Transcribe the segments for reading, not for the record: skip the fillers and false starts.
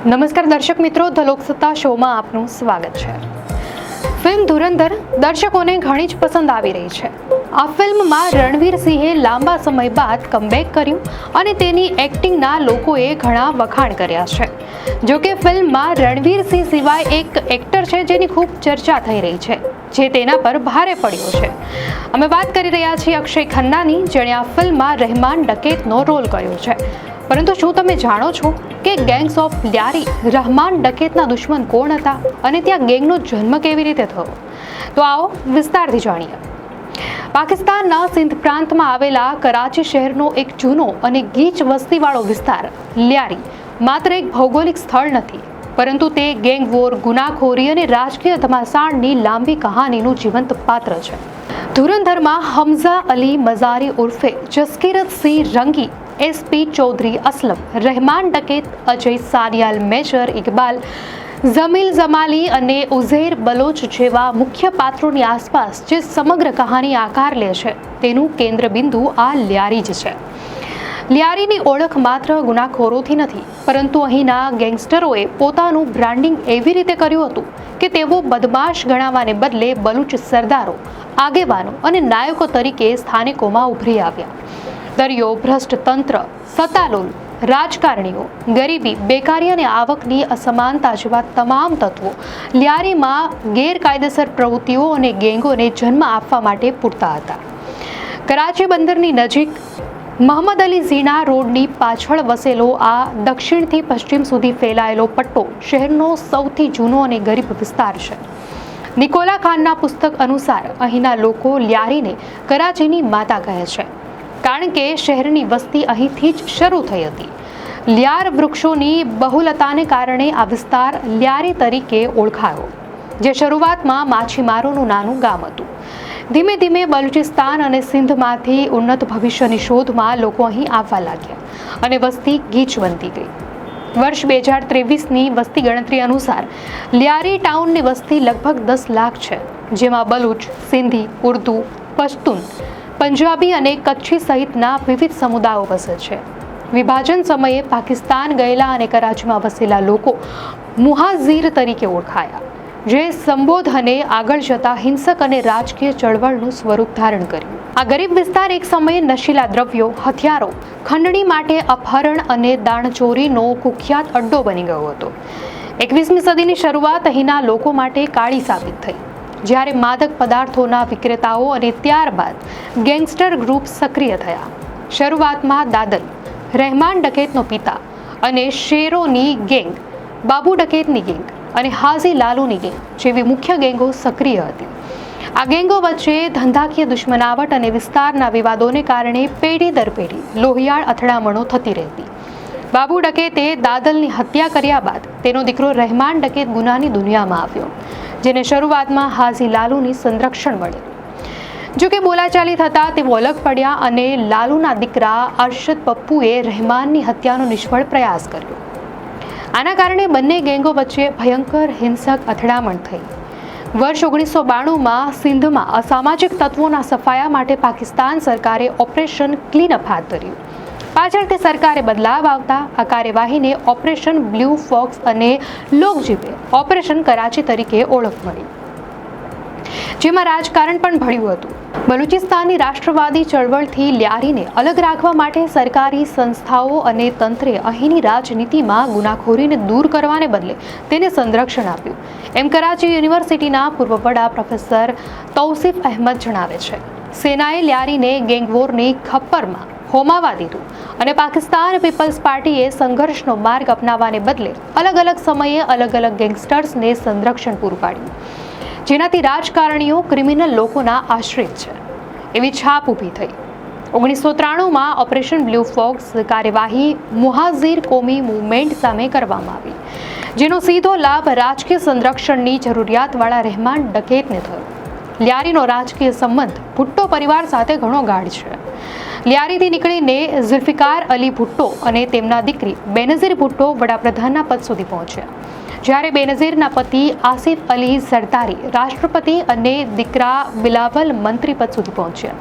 નમસ્કાર દર્શક મિત્રો, ધ લોકસત્તા શોમાં આપનું સ્વાગત છે। ફિલ્મ ધુરંધર દર્શકોને ઘણી જ પસંદ આવી રહી છે। આ ફિલ્મમાં રણવીર સિંહે લાંબા સમય બાદ કમબેક કર્યું અને તેની એક્ટિંગના લોકોએ ઘણા વખાણ કર્યા છે। જો કે ફિલ્મમાં રણવીર સિંહ સિવાય એક એક્ટર છે જેની ખૂબ ચર્ચા થઈ રહી છે, જે તેના પર ભારે પડ્યો છે। અમે વાત કરી રહ્યા છીએ અક્ષય ખન્નાની, જેણે આ ફિલ્મમાં રહેમાન ડકેતનો રોલ કર્યો છે। પરંતુ શું તમે જાણો છો કે ગેંગ્સ ઓફ લ્યારી રહેમાન ડકેતના દુશ્મન કોણ હતા અને ત્યાં ગેંગનો જન્મ કેવી રીતે થયો? તો આવો વિસ્તારથી જાણીએ। પાકિસ્તાનના સિંધ પ્રાંતમાં આવેલા કરાચી શહેરનો એક જૂનો અને ગીચ વસ્તીવાળો વિસ્તાર લ્યારી માત્ર એક ભૌગોલિક સ્થળ નથી, પરંતુ તે ગેંગ વોર, ગુનાખોરી અને રાજકીય ધમાસાણની લાંબી કહાનીનું જીવંત પાત્ર છે। ધુરંધરમાં હમઝા અલી મઝારી ઉર્ફે જસકીરતસિંહ રંગી, એસપી ચૌધરી અસલમ, રહેમાન ડકેત અજય સાનિયાલ, મેજર ઇકબાલ, જમીલ જમાલી અને ઉઝૈર બલોચ જેવા મુખ્ય પાત્રોની આસપાસ જે સમગ્ર કહાની આકાર લે છે, તેનું કેન્દ્રબિંદુ આ લ્યારી જ છે। લ્યારીની ઓળખ માત્ર ગુનાખોરોથી નથી, પરંતુ અહીંના ગેંગસ્ટરોએ પોતાનું બ્રાન્ડિંગ એવી રીતે કર્યું હતું કે તેઓ બદમાશ ગણાવાને બદલે બલુચ સરદારો, આગેવાનો અને નાયકો તરીકે સ્થાનિકોમાં ઉભરી આવ્યા। દરિયો, ભ્રષ્ટ તંત્ર, સત્તાલોલ રાજકારણીઓ, ગરીબી, બેકારી અને આવકની અસમાનતા જેવા તમામ તત્વો લ્યારીમાં ગેરકાયદેસર પ્રવૃત્તિઓ અને ગેંગોને જન્મ આપવા માટે પૂરતા હતા। કરાચી બંદરની નજીક મહમદ અલી ઝીણા રોડની પાછળ વસેલો આ દક્ષિણથી પશ્ચિમ સુધી ફેલાયેલો પટ્ટો શહેરનો સૌથી જૂનો અને ગરીબ વિસ્તાર છે। નિકોલા ખાનના પુસ્તક અનુસાર અહીંના લોકો લ્યારીને કરાચીની માતા કહે છે, કારણ કે શહેરની વસ્તી અહીંથી જ શરૂ થઈ હતી। લ્યાર વૃક્ષોની બહુલતાને કારણે આ વિસ્તાર લ્યારી તરીકે ઓળખાયો, જે શરૂઆતમાં માછીમારોનું નાનું ગામ હતું। ધીમે ધીમે બલુચિસ્તાન અને સિંધમાંથી ઉન્નત ભવિષ્યની શોધમાં લોકો અહીં આવવા લાગ્યા અને વસ્તી ગીચ બનતી ગઈ। વર્ષ 2023ની વસ્તી ગણતરી અનુસાર લ્યારી ટાઉનની વસ્તી લગભગ 10 લાખ છે, જેમાં બલુચ, સિંધી, ઉર્દુ, પશ્તુન, પંજાબી અને કચ્છી સહિતના વિવિધ સમુદાયો વસે છે। વિભાજન સમયે પાકિસ્તાન ગયેલા અને કરાચીમાં વસેલા લોકો મુહાજીર તરીકે ઓળખાયા, જે સંબોધને આગળ જતા હિંસક અને રાજકીય ચળવળનું સ્વરૂપ ધારણ કર્યું। આ ગરીબ વિસ્તાર એક સમયે નશીલા દ્રવ્યો, હથિયારો, ખંડણી માટે અપહરણ અને દાણચોરીનો કુખ્યાત અડ્ડો બની ગયો હતો। 21મી સદીની શરૂઆત અહીંના લોકો માટે કાળી સાબિત થઈ, જ્યારે માદક પદાર્થોના વિક્રેતાઓ અને ત્યારબાદ ગેંગસ્ટર ગ્રુપ સક્રિય થયા। શરૂઆતમાં દાદલ, રહેમાન ડકેતનો પિતા, અને શેરોની ગેંગ, બાબુ ડકેતની ગેંગ અને હાજી લાલુની ગેંગ જેવી મુખ્ય ગેંગો સક્રિય હતી। આ ગેંગો વચ્ચે ધંધાકીય દુશ્મનાવટ અને વિસ્તારના વિવાદોને કારણે પેઢી દર પેઢી લોહિયાળ અથડામણો થતી રહેતી। બાબુ ડકેતે દાદલની હત્યા કર્યા બાદ તેનો દીકરો રહેમાન ડકેત ગુનાની દુનિયામાં આવ્યો, જેને શરૂઆતમાં હાજી લાલુની સંરક્ષણ મળેલું। જોકે બોલાચાલી થતાં તેઓ અલગ પડ્યા અને લાલુના દીકરા અરશદ પપ્પુએ રહેમાનની હત્યાનો નિષ્ફળ પ્રયાસ કર્યો। આના કારણે બંને ગેંગો વચ્ચે ભયંકર હિંસક અથડામણ થઈ। વર્ષ 1992માં સિંધમાં અસામાજિક તત્વોના સફાયા માટે પાકિસ્તાન સરકારે ઓપરેશન ક્લીનઅપ હાથ ધર્યું। પાછળથી સરકારે બદલાવ આવતા આ કાર્યવાહીને ઓપરેશન બ્લુ ફોક્સ અને લોકજીબે ઓપરેશન કરાચી તરીકે ઓળખ મળી, જેમાં રાજકારણ પણ ભળ્યું હતું। બલુચિસ્તાનની રાષ્ટ્રવાદી ચળવળથી લ્યારીને અલગ રાખવા માટે સરકારી સંસ્થાઓ અને તંત્રે અહીંની રાજનીતિમાં ગુનાખોરીને દૂર કરવાને બદલે તેને સંરક્ષણ આપ્યું, એમ કરાચી યુનિવર્સિટીના પૂર્વ વડા પ્રોફેસર તૌસીફ અહેમદ જણાવે છે। સેનાએ લ્યારીને ગેંગવોરની ખપ્પરમાં હોમાવા દીધું અને પાકિસ્તાન પીપલ્સ પાર્ટીએ સંઘર્ષનો માર્ગ અપનાવવાને બદલે અલગ અલગ સમયે અલગ અલગ ગેંગસ્ટર્સને સંરક્ષણ પૂરું પાડ્યું, જેનાથી રાજકારણીઓ ક્રિમિનલ લોકોના આશ્રિત છે એવી છાપ ઊભી થઈ। 1993માં ઓપરેશન બ્લુ ફોક્સ કાર્યવાહી મુહાજીર કોમી મૂવમેન્ટ સામે કરવામાં આવી, જેનો સીધો લાભ રાજકીય સંરક્ષણની જરૂરિયાતવાળા રહેમાન ડકેતને થયો। લ્યારીનો રાજકીય સંબંધ ભુટ્ટો પરિવાર સાથે ઘણો ગાઢ છે। લ્યારીથી નીકળીને ઝુલ્ફિકાર અલી ભુટ્ટો અને તેમના દીકરી બેનઝીર ભુટ્ટો વડાપ્રધાનના પદ સુધી પહોંચ્યા, જ્યારે બેનઝીરના પતિ આસિફ અલી ઝરદારી રાષ્ટ્રપતિ અને દીકરા બિલાવલ મંત્રી પદ સુધી પહોંચ્યા।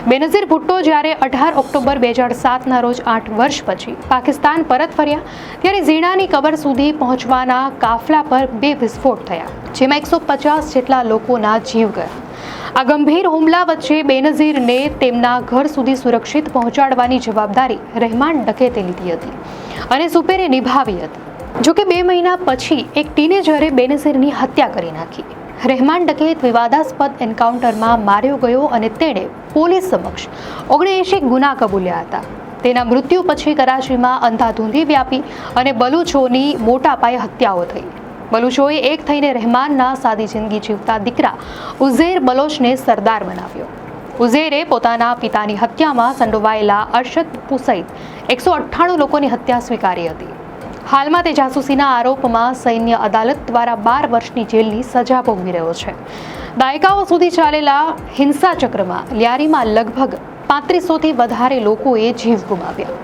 બેનઝીર ભુટ્ટો જ્યારે 18 ઓક્ટોબર 2007ના રોજ 8 વર્ષ પછી પાકિસ્તાન પરત ફર્યા ત્યારે ઝીણાની કબર સુધી પહોંચવાના કાફલા પર 2 વિસ્ફોટ થયા, જેમાં 150 જેટલા લોકોના જીવ ગયા. આ ગંભીર હુમલા વચ્ચે બેનઝીરને તેમના ઘર સુધી સુરક્ષિત પહોંચાડવાની જવાબદારી રહેમાન ડકેતે લીધી હતી અને સુપેરે નિભાવી હતી. જોકે 2 મહિના પછી એક ટીનેજરે બેનઝીરની હત્યા કરી નાખી. રહેમાન ડકેત વિવાદાસ્પદ એન્કાઉન્ટરમાં માર્યો ગયો અને તેણે પોલીસ સમક્ષ 79 ગુના કબૂલ્યા હતા. તેના મૃત્યુ પછી કરાચીમાં અંધાધૂંધી વ્યાપી અને બલુચોની મોટા પાયે હત્યાઓ થઈ. બલુચોએ એક થઈને રહેમાનના સાદી જિંદગી જીવતા દીકરા ઉઝેર બલોચને સરદાર બનાવ્યો. ઉઝેરે પોતાના પિતાની હત્યામાં સંડોવાયેલા અરશદ પપ્પુ સહિત 198 લોકોની હત્યા સ્વીકારી હતી. હાલમાં તે જાસૂસીના આરોપમાં સૈન્ય અદાલત દ્વારા 12 વર્ષની જેલની સજા ભોગવી રહ્યો છે. દાયકાઓ સુધી ચાલેલા હિંસાચક્રમાં લિયારીમાં લગભગ 3500થી વધારે લોકોએ જીવ ગુમાવ્યા.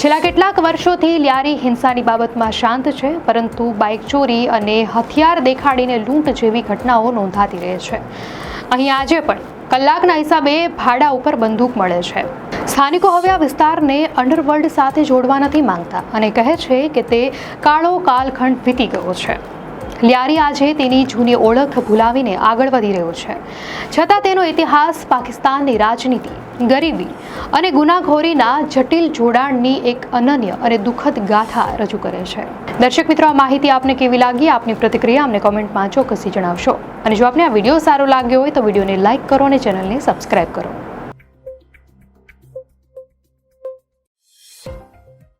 છેલ્લા કેટલાક વર્ષોથી લિયારી હિંસાની બાબતમાં શાંત છે, પરંતુ બાઇક ચોરી અને હથિયાર દેખાડીને લૂંટ જેવી ઘટનાઓ નોંધાતી રહે છે. અહીં આજે પણ કલાકના હિસાબે ભાડા ઉપર બંદૂક મળે છે. સ્થાનિકો હવે આ વિસ્તારને અંડરવર્લ્ડ સાથે જોડવા નથી માંગતા અને કહે છે કે તે કાળો કાલખંડ વીતી ગયો છે. લિયારી આજે તેની જૂની ઓળખ ભૂલાવીને આગળ વધી રહ્યો છે, છતાં તેનો ઇતિહાસ પાકિસ્તાનની રાજનીતિ, ગરીબી અને ગુનાખોરીના જટિલ જોડાણની એક અનન્ય અને દુઃખદ ગાથા રજૂ કરે છે. દર્શક મિત્રો, આ માહિતી આપને કેવી લાગી? આપની પ્રતિક્રિયા અમને કોમેન્ટમાં ચોક્કસથી જણાવશો. અને જો આપને આ વિડીયો સારો લાગ્યો હોય તો વિડીયોને લાઇક કરો અને ચેનલને સબસ્ક્રાઇબ કરો.